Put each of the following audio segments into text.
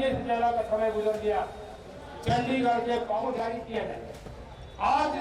महीने से ज्यादा का समय गुजर गया, चंडीगढ़ के पाँव जारी किए गए। आज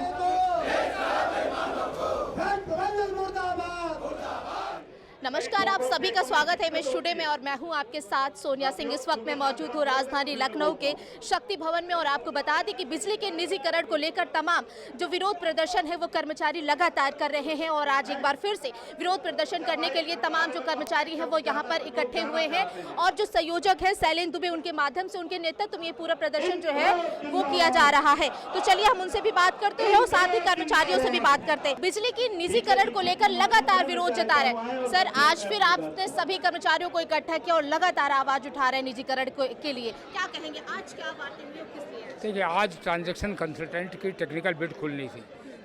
नमस्कार, आप सभी का स्वागत है एमएस टुडे में और मैं हूं आपके साथ सोनिया सिंह। इस वक्त मैं मौजूद हूं राजधानी लखनऊ के शक्ति भवन में और आपको बता दें कि बिजली के निजीकरण को लेकर तमाम जो विरोध प्रदर्शन है वो कर्मचारी लगातार कर रहे हैं और आज एक बार फिर से विरोध प्रदर्शन करने के लिए तमाम जो कर्मचारी हैं वो यहाँ पर इकट्ठे हुए हैं और जो संयोजक है शैलेंद्र दुबे, उनके माध्यम से, उनके नेतृत्व में ये पूरा प्रदर्शन जो है वो किया जा रहा है। तो चलिए हम उनसे भी बात करते हैं और साथ ही कर्मचारियों से भी बात करते हैं। बिजली की निजीकरण को लेकर लगातार विरोध जता रहे हैं। सर, आज फिर आपने सभी कर्मचारियों को इकट्ठा किया और लगातार आवाज उठा रहे हैं निजीकरण के लिए, क्या कहेंगे? आज क्या बातें हुई, किस लिए? देखिए, आज ट्रांजैक्शन कंसल्टेंट की टेक्निकल बिड खुलनी थी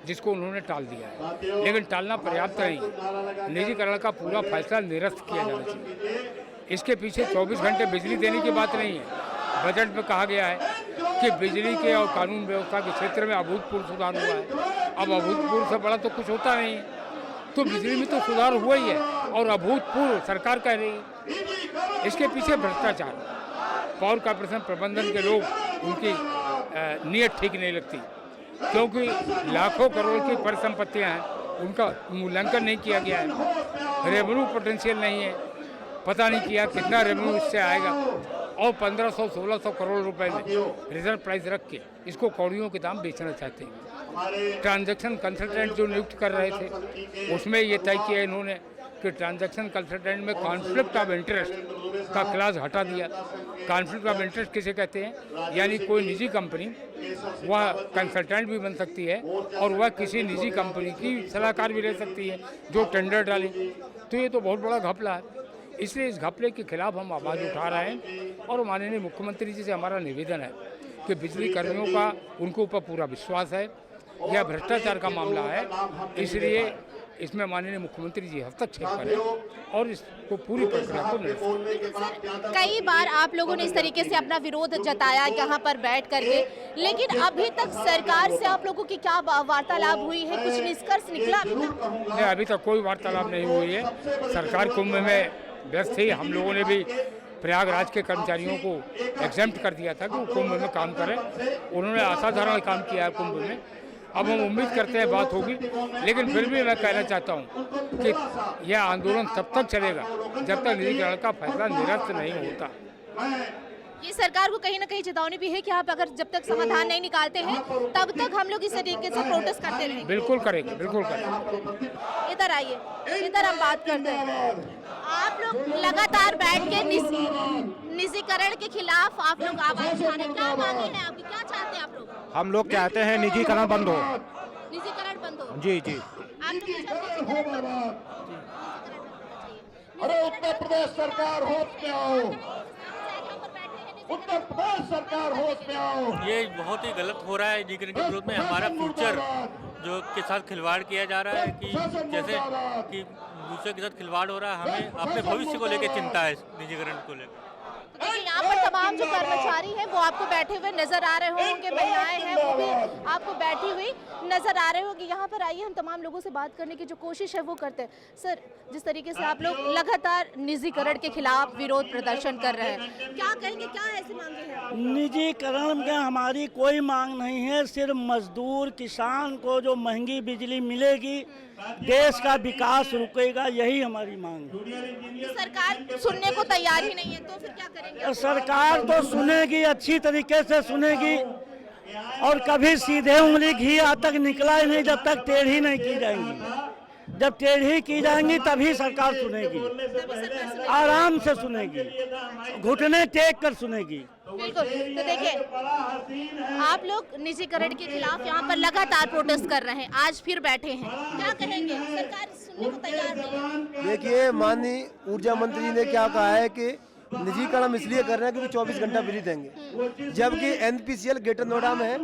जिसको उन्होंने टाल दिया है, लेकिन टालना पर्याप्त नहीं। निजीकरण का पूरा फैसला निरस्त किया जाना चाहिए। इसके पीछे 24 घंटे बिजली देने की बात नहीं है। बजट में कहा गया है कि बिजली के और कानून व्यवस्था के क्षेत्र में अभूतपूर्व सुधार हुआ है। अब अभूतपूर्व से बड़ा तो कुछ होता नहीं, तो बिजली में तो सुधार हुआ ही है और अभूतपूर्व सरकार कह रही है। इसके पीछे भ्रष्टाचार, पावर कॉर्पोरेशन प्रबंधन के लोग, उनकी नीयत ठीक नहीं लगती, क्योंकि लाखों करोड़ की परिसंपत्तियां हैं, उनका मूल्यांकन नहीं किया गया है। रेवेन्यू पोटेंशियल नहीं है, पता नहीं किया कितना रेवेन्यू इससे आएगा और 1500-1600 करोड़ रुपए में रिजर्व प्राइस रख के इसको कौड़ियों के दाम बेचना चाहते हैं। ट्रांजैक्शन कंसल्टेंट जो नियुक्त कर रहे थे उसमें ये तय किया इन्होंने कि ट्रांजैक्शन कंसल्टेंट में कॉन्फ्लिक्ट ऑफ इंटरेस्ट का क्लास हटा दिया। कॉन्फ्लिक्ट ऑफ इंटरेस्ट किसे कहते हैं? यानी कोई निजी कंपनी वह कंसल्टेंट भी बन सकती है और वह किसी निजी कंपनी की सलाहकार भी ले सकती है जो टेंडर डाले। तो ये तो बहुत बड़ा घपला है। इसलिए इस घपले के खिलाफ हम आवाज़ उठा रहे हैं और माननीय मुख्यमंत्री जी से हमारा निवेदन है कि बिजली कर्मियों का उनके ऊपर पूरा विश्वास है, यह भ्रष्टाचार का मामला है, इसलिए इसमें माननीय मुख्यमंत्री जी हस्तक्षेप करें और इसको पूरी प्रक्रिया को निरस्त। कई बार आप लोगों ने इस तरीके से अपना विरोध जताया यहाँ पर बैठ करके, लेकिन अभी तक सरकार से आप लोगों की क्या वार्तालाप हुई है? कुछ निष्कर्ष निकला अभी तक? नहीं, अभी तक कोई वार्तालाप नहीं हुई है। सरकार कुंभ में व्यस्त थी। हम लोगों ने भी प्रयागराज के कर्मचारियों को एग्जेम्प्ट कर दिया था कि वो कुंभ में काम करें। उन्होंने असाधारण काम किया है कुंभ में। अब हम उम्मीद करते हैं बात होगी, लेकिन फिर भी मैं कहना चाहता हूं कि यह आंदोलन तब तक चलेगा जब तक निजीकरण का फैसला निरस्त नहीं होता। ये सरकार को कहीं ना कहीं चेतावनी भी है कि आप अगर जब तक समाधान नहीं निकालते हैं तब तक हम लोग इस तरीके से प्रोटेस्ट करते रहेंगे। बिल्कुल करेंगे, बिल्कुल करेंगे। इधर आइए, इधर हम बात करते हैं। आप लोग लगातार बैठ के निजीकरण के खिलाफ आप लोग आवाज उठा रहे हैं, क्या मांगे हैं आपकी, क्या चाहते हैं आप लोग? हम लोग चाहते हैं निजीकरण बंद हो। निजीकरण बंद हो? जी जी। आप लोग क्या चाहते हैं? अरे उत्तर प्रदेश सरकार होश में आओ, उत्तर प्रदेश सरकार होश में आओ। ये बहुत ही गलत हो रहा है निजीकरण के विरोध में। हमारा फ्यूचर जो के साथ खिलवाड़ किया जा रहा है कि जैसे कि दूसरे के साथ खिलवाड़ हो रहा है। हमें अपने भविष्य को लेकर चिंता है निजीकरण को लेकर। देखिए, यहाँ पर तमाम जो कर्मचारी हैं वो आपको बैठे हुए नजर आ रहे होंगे, महिलाएं हैं वो भी आपको बैठी हुई नजर आ रहे होंगे। यहाँ पर आइए, हम तमाम लोगों से बात करने की जो कोशिश है वो करते हैं। सर, जिस तरीके से आप लोग लगातार निजीकरण के खिलाफ विरोध प्रदर्शन कर रहे हैं, क्या कहेंगे, क्या ऐसी मांगे हैं? निजीकरण में हमारी कोई मांग नहीं है, सिर्फ मजदूर किसान को जो महंगी बिजली मिलेगी, देश का विकास रुकेगा, यही हमारी मांग है। सरकार सुनने को तैयार ही नहीं है, तो फिर क्या करेंगे? सरकार तो सुनेगी, अच्छी तरीके से सुनेगी और कभी सीधे उंगली घी आज तक निकला ही नहीं जब तक टेढ़ी नहीं की जाएंगी। जब टेढ़ी की जाएंगी तभी सरकार सुनेगी, आराम से सुनेगी, घुटने टेक कर सुनेगी। बिल्कुल। तो देखिए, आप लोग निजीकरण के खिलाफ यहाँ पर लगातार प्रोटेस्ट कर रहे हैं, आज फिर बैठे हैं, क्या कहेंगे? सरकार सुनने को तैयार नहीं है। देखिए, माननीय ऊर्जा मंत्री जी ने क्या कहा है कि निजीकरण इसलिए कर रहे हैं क्योंकि 24 घंटा बिजली देंगे, जबकि एनपीसीएल ग्रेटर नोएडा में है,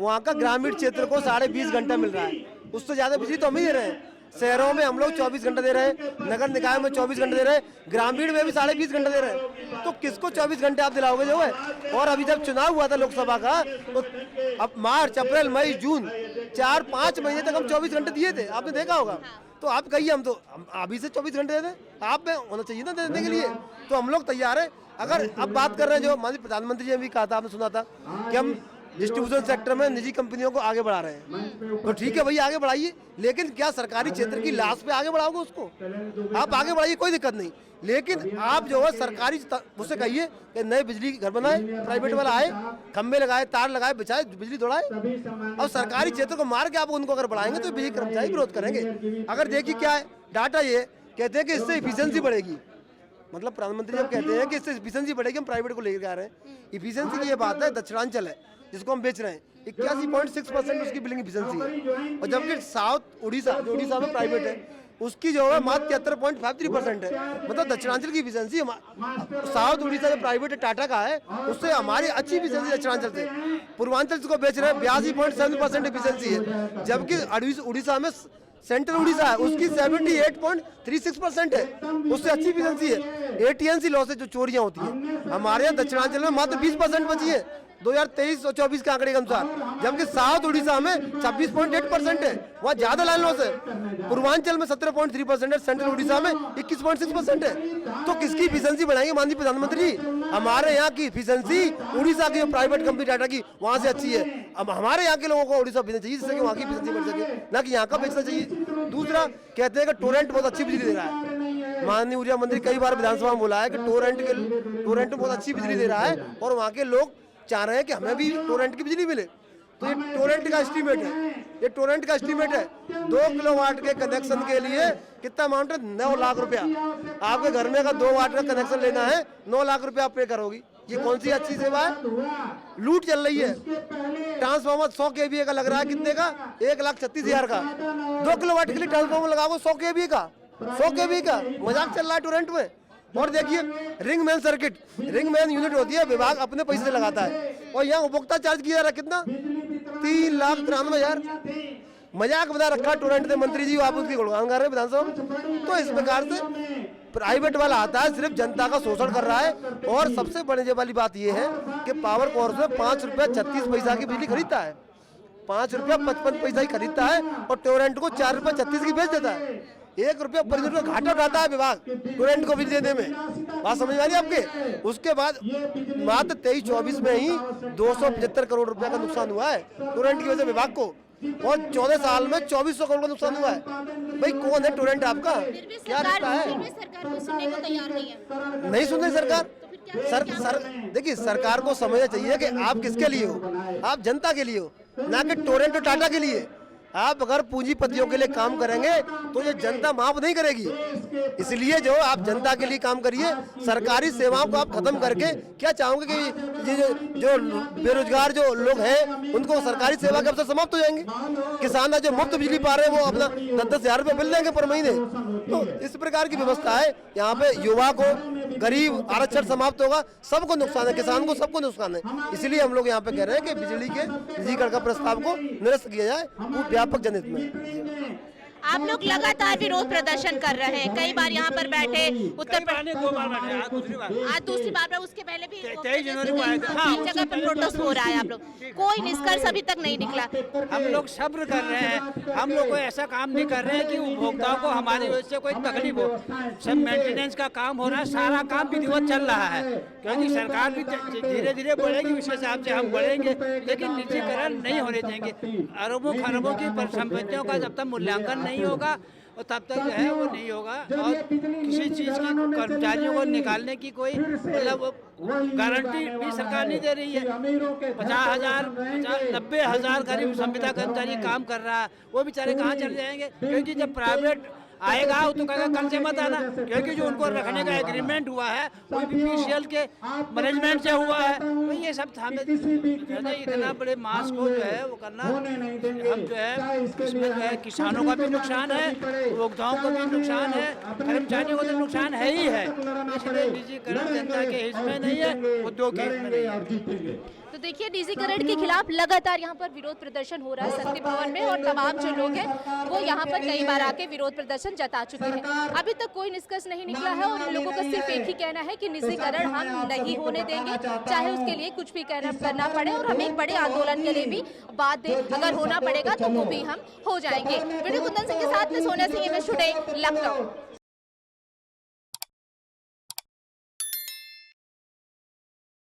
वहाँ का ग्रामीण क्षेत्र को 20.5 घंटा मिल रहा है। उससे ज़्यादा बिजली तो हम ही दे रहे हैं। शहरों में हम लोग 24 घंटे दे रहे हैं, नगर निकाय में 24 घंटे दे रहे हैं, ग्रामीण में भी 20.5 घंटे दे रहे हैं। तो किसको 24 घंटे आप दिलाओगे जो है? और अभी जब चुनाव हुआ था लोकसभा का, तो अब मार्च, अप्रैल, मई, जून 4-5 महीने तक हम 24 घंटे दिए थे, आपने देखा होगा। तो आप कहिए हम अभी से 24 घंटे दे दें, आप में होना चाहिए ना देने के लिए। तो हम लोग तैयार हैं, अगर अब बात कर रहे हैं जो माननीय प्रधानमंत्री जी ने भी कहा था, आपने सुना था कि हम डिस्ट्रीब्यूशन सेक्टर में निजी कंपनियों को आगे बढ़ा रहे हैं, तो ठीक है भैया आगे बढ़ाइए, लेकिन क्या सरकारी क्षेत्र की लाश पे आगे बढ़ाओगे उसको? आप आगे बढ़ाइए, कोई दिक्कत नहीं, लेकिन आप जो है सरकारी उससे कहिए कि नए बिजली घर बनाए, प्राइवेट वाला आए, खंबे लगाए, तार लगाए, बिछाए, बिजली दौड़ाए। और सरकारी क्षेत्र को मार के आप उनको अगर बढ़ाएंगे तो बिजली कर्मचारी विरोध करेंगे। अगर देखिए क्या है डाटा, ये कहते हैं कि इससे इफिशियंसी बढ़ेगी, मतलब प्रधानमंत्री जब कहते हैं कि इससे इफिशियंसी बढ़ेगी, हम प्राइवेट को लेकर आ रहे हैं। इफिशियंसी की ये बात है, दक्षिणांचल है जिसको हम बेच रहे हैं, 81.6% उसकी बिलिंग इफिशियंसी है, और जबकि साउथ उड़ीसा, जो उड़ीसा में प्राइवेट है, उसकी जो है मात्र 73.53% है। मतलब दक्षिणांचल की इफिशियंसी, साउथ उड़ीसा जो प्राइवेट है टाटा का है, उससे हमारी अच्छी इफिशियंसी दक्षिणांचल से। पूर्वांचल को बेच रहे हैं 82.7% इफिशियंसी है, जबकि उड़ीसा में सेंट्रल उड़ीसा है उसकी 78.36% है, उससे अच्छी इफिशियंसी है। एटीएनसी लॉसेज जो चोरियां होती है हमारे यहाँ दक्षिणांचल में मात्र 20% बची है 2023 और 24 के आंकड़े के अनुसार, जबकि साउथ उड़ीसा में 26.8% है, वहाँ ज्यादा लाइन लॉस है। पूर्वांचल में 17.3% है, सेंट्रल उड़ीसा में 21.6% है। तो किसकी इफिशियंसी बढ़ाएंगे माननीय प्रधानमंत्री? हमारे यहाँ की इफिशियंसी उड़ीसा की प्राइवेट कंपनी टाटा की वहाँ से अच्छी है। अब हमारे यहाँ के लोगों को उड़ीसा भेजना चाहिए जिससे कि वहाँ की इफिशियंसी बढ़ सके, ना कि यहाँ का बेचना चाहिए। दूसरा, कहते हैं कि टोरेंट बहुत अच्छी बिजली दे रहा है। माननीय ऊर्जा मंत्री कई बार विधानसभा में बोला है कि टोरेंट बहुत अच्छी बिजली दे रहा है, और वहाँ के लोग चाह रहे हैं कि हमें भी टोरेंट की बिजली मिले। तो ये टोरेंट का एस्टीमेट है, ये टोरेंट का एस्टीमेट है 2 किलोवाट के कनेक्शन के लिए कितना अमाउंट है? 9 लाख रुपया। आपके घर में अगर 2 वाट का कनेक्शन लेना है 9 लाख रुपया आप पे करोगी। ये कौन सी अच्छी सेवा है? लूट चल रही है। ट्रांसफार्मर 100 kVA का लग रहा है, कितने का? 1,36,000 का। 2 किलोवाट के लिए ट्रांसफार्मर लगाओ 100 kVA का, 100 kVA का मजाक चल रहा है टोरेंट में। और देखिए ring man circuit, ring man unit होती है, विभाग अपने पैसे से लगाता है, और यहाँ उपभोक्ता चार्ज किया जा रहा है कितना? 3,93,000। मजाक बता रखा टोरेंट ने मंत्री जी, आप उसकी गुणगान कर रहे हैं विधानसभा में। तो इस प्रकार से प्राइवेट वाला आता है, सिर्फ जनता का शोषण कर रहा है। और सबसे बड़ी वाली बात यह है कि पावर कॉर्पोरेशन 5 रुपया 36 पैसा की बिजली खरीदता है, 5 रुपया 55 पैसा ही खरीदता है, और टोरेंट को 4 रुपया 36 की बेच देता है। 1 रुपया पर यूनिट का घाटा उठाता है विभाग टोरेंट को बिजली देने में। बात समझ में आ रही है आपके? उसके बाद मात्र 23-24 में ही 275 करोड़ रुपया का नुकसान हुआ है टोरेंट की वजह से विभाग को, और 14 साल में 2400 करोड़ का नुकसान हुआ है। भाई कौन है टोरेंट आपका? क्या रिश्ता है? सरकार को सुनने को तैयार नहीं है। नहीं सुन रही सरकार। देखिए सरकार को समझना चाहिए कि आप किसके लिए हो, आप जनता के लिए हो, ना कि टोरेंट और टाटा के लिए। आप अगर पूंजीपतियों के लिए काम करेंगे तो ये जनता माफ नहीं करेगी। इसलिए जो आप जनता के लिए काम करिए, सरकारी सेवाओं को आप खत्म करके क्या चाहोगे कि ये जो बेरोजगार जो लोग हैं उनको सरकारी सेवा के अवसर समाप्त हो जाएंगे। किसान जो मुफ्त बिजली पा रहे हैं वो अपना 10-10 हजार रुपये मिल जाएंगे पर महीने। तो इस प्रकार की व्यवस्था है यहाँ पे। युवा को, गरीब, आरक्षण समाप्त होगा, सबको नुकसान है, किसान को, सबको नुकसान है। इसलिए हम लोग यहाँ पे कह रहे हैं कि बिजली के निजीकरण का प्रस्ताव को निरस्त किया जाए व्यापक जनहित में। आप लोग लगातार विरोध प्रदर्शन कर रहे हैं, कई बार यहाँ पर बैठे, उत्तर प्रदेश 2 बार बैठे, आज दूसरी बार, उसके पहले भी 23 जनवरी को आए थे। हाँ, एक जगह पर प्रोटेस्ट हो रहा है। आप लोग कोई निष्कर्ष अभी तक नहीं निकला। हम लोग सब्र कर रहे हैं, हम लोग को ऐसा काम नहीं कर रहे हैं कि उपभोक्ताओं को हमारी वजह से कोई तकलीफ हो। सब मेंटेनेंस का काम हो रहा है, सारा काम विधिवत चल रहा है, क्योंकि सरकार भी धीरे धीरे बढ़ेगी, उस हिसाब से हम बढ़ेंगे, लेकिन निजीकरण नहीं होने देंगे। अरबों खरबों की संपत्तियों का जब तक मूल्यांकन नहीं होगा और तब तक जो है वो नहीं होगा। और किसी चीज़ की कर्मचारियों को निकालने की कोई मतलब गारंटी भी सरकार नहीं दे रही है। 50,000 90,000 करीब संविदा कर्मचारी काम कर रहा है, वो बेचारे कहाँ चले जाएंगे? क्योंकि जब प्राइवेट आएगा तो कहेगा कल से मत आना, क्योंकि जो उनको रखने का एग्रीमेंट हुआ है वो बीपीसीएल के मैनेजमेंट से हुआ है। तो ये सब हमें इतना बड़े मास को जो है वो करना, हम जो है इसमें जो है किसानों का भी नुकसान है, उपभोक्ताओं का भी नुकसान है, कर्मचारियों को तो नुकसान है ही है। इसलिए निजीकरण जनता के हित में नहीं है, उद्योग के हित में नहीं है। तो देखिए निजीकरण के खिलाफ लगातार यहाँ पर विरोध प्रदर्शन हो रहा है शक्ति भवन में, और तमाम जो लोग हैं वो यहाँ पर कई बार आके विरोध प्रदर्शन जता चुके हैं। अभी तक कोई निष्कर्ष नहीं निकला है, और इन लोगों का सिर्फ एक ही कहना है कि निजीकरण हम नहीं होने देंगे, चाहे उसके लिए कुछ भी करना पड़े, और हम एक बड़े आंदोलन के लिए भी बात दें, अगर होना पड़ेगा तो वो भी हम हो जाएंगे। वीडियो कुंदन सिंह के साथ में सोनिया सिंह, इमेज टुडे, लखनऊ।